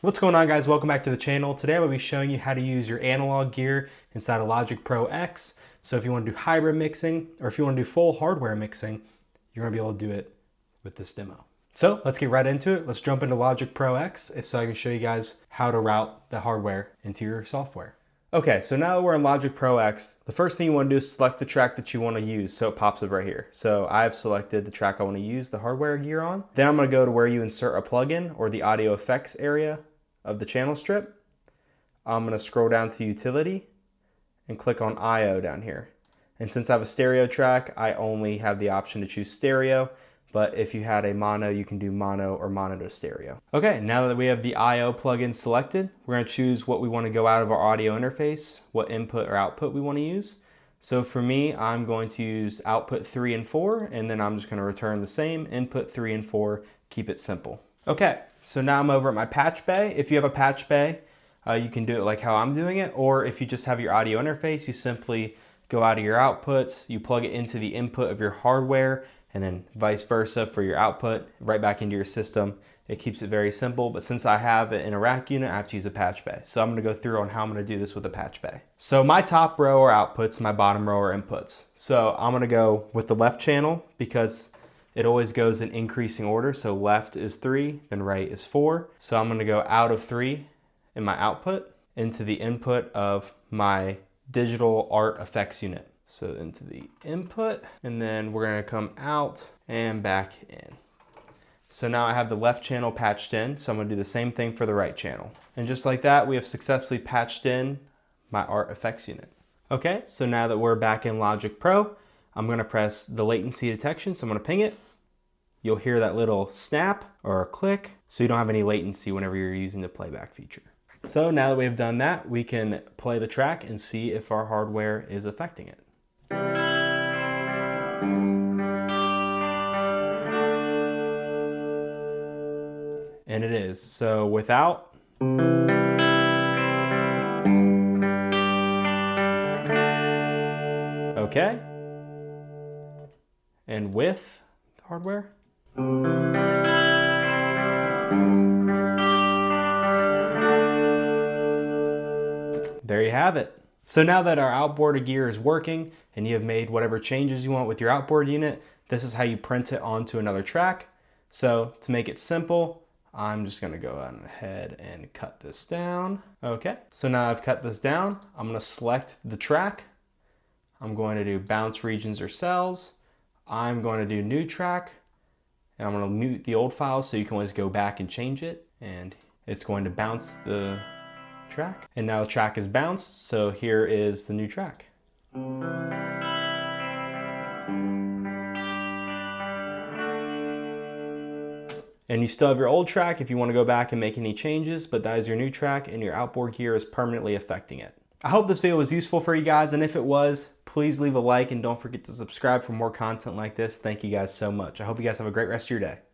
What's going on, guys? Welcome back to the channel. Today I'm going to be showing you how to use your analog gear inside of Logic Pro X. So if you want to do hybrid mixing or if you want to do full hardware mixing, you're going to be able to do it with this demo. So let's get right into it. Let's jump into Logic Pro X so I can show you guys how to route the hardware into your software. Okay, so now that we're in Logic Pro X, the first thing you want to do is select the track that you want to use, so it pops up right here. So I've selected the track I want to use the hardware gear on. Then I'm going to go to where you insert a plugin or the audio effects area of the channel strip. I'm going to scroll down to utility and click on IO down here. And since I have a stereo track, I only have the option to choose stereo, but if you had a mono, you can do mono or mono to stereo. Okay, now that we have the IO plugin selected, we're going to choose what we want to go out of our audio interface, what input or output we want to use. So for me, I'm going to use output 3 and 4, and then I'm just going to return the same input 3 and 4, keep it simple. Okay, so now I'm over at my patch bay. If you have a patch bay, you can do it like how I'm doing it, or if you just have your audio interface, you simply go out of your outputs, you plug it into the input of your hardware, and then vice versa for your output, right back into your system. It keeps it very simple, but since I have it in a rack unit, I have to use a patch bay. So I'm gonna go through on how I'm gonna do this with a patch bay. So my top row are outputs, my bottom row are inputs. So I'm gonna go with the left channel because it always goes in increasing order. So left is 3, then right is 4. So I'm gonna go out of 3 in my output into the input of my digital art effects unit. So into the input, and then we're gonna come out and back in. So now I have the left channel patched in, so I'm gonna do the same thing for the right channel. And just like that, we have successfully patched in my art effects unit. Okay, so now that we're back in Logic Pro, I'm gonna press the latency detection, so I'm gonna ping it. You'll hear that little snap or a click, so you don't have any latency whenever you're using the playback feature. So now that we've done that, we can play the track and see if our hardware is affecting it. And it is. So without, okay, and with the hardware. There you have it. So now that our outboard gear is working and you have made whatever changes you want with your outboard unit, this is how you print it onto another track. So to make it simple, I'm just gonna go ahead and cut this down. Okay, so now I've cut this down. I'm gonna select the track. I'm going to do bounce regions or cells. I'm going to do new track, and I'm gonna mute the old file so you can always go back and change it. And it's going to bounce the track. And now the track is bounced, so here is the new track. And you still have your old track if you want to go back and make any changes, but that is your new track and your outboard gear is permanently affecting it. I hope this video was useful for you guys, and if it was, please leave a like and don't forget to subscribe for more content like this. Thank you guys so much. I hope you guys have a great rest of your day.